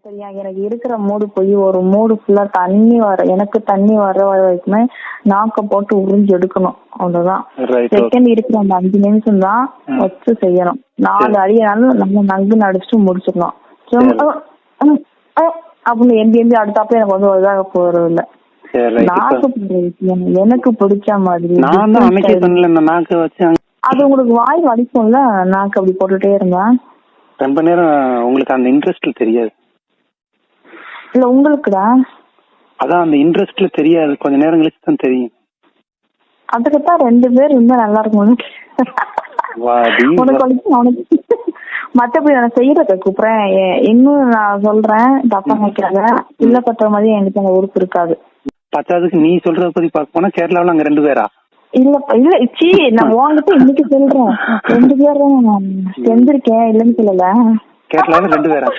சரியா எனக்கு இருக்கிற மூடு போய் ஒரு மூடு ஃபுல்லா எனக்கு தண்ணி வர வரைக்குமே நாக்க போட்டு உறிஞ்சு எடுக்கணும். அவ்வளவுதான். செகண்ட் இருக்கிற அந்த 5 நிமிஷம் தான் வச்சு செய்யணும். 4 அடியாலும் நம்ம நங்கு நடிச்சுட்டு முடிச்சிடணும். அப்படின்னு எம்பி அடுத்தாப்புல எனக்கு வந்து இதாக போறது இல்ல. எனக்கு பிடிச்ச மாதிரி அது உங்களுக்கு வாய் வலிக்கும்ல நாக்கு அப்படி போட்டுட்டே இருந்தா ரொம்ப நேரம் உங்களுக்கு அந்த இன்ட்ரெஸ்ட்ல தெரியாது. இல்ல உங்களுக்குடா அதான் அந்த இன்ட்ரெஸ்ட்ல தெரியாது, கொஞ்ச நேரம் கழிச்சு தான் தெரியும். அதுக்குத்தான் 2 பேர் இருந்தா நல்லா இருக்கும் உனக்கு. மத்தபடி நான் செய்யறத கூப்பிடுறேன். இன்னும் நான் சொல்றேன் தப்பா நினைக்கிறாங்க. இல்ல பத்த மாதிரி என்கிட்ட அந்த உறுப்பு இருக்காது. பத்தாவதுக்கு நீ சொல்றத பத்தி பார்க்க போனா கேரளாவில் அங்க 2 பேரா? இல்ல சி நான் உங்ககிட்ட இன்னைக்கு சொல்றேன் 2 பேர் தான் நான் செஞ்சிருக்கேன். இல்லன்னு சொல்லல. கேரளாவில் 2 பேரா?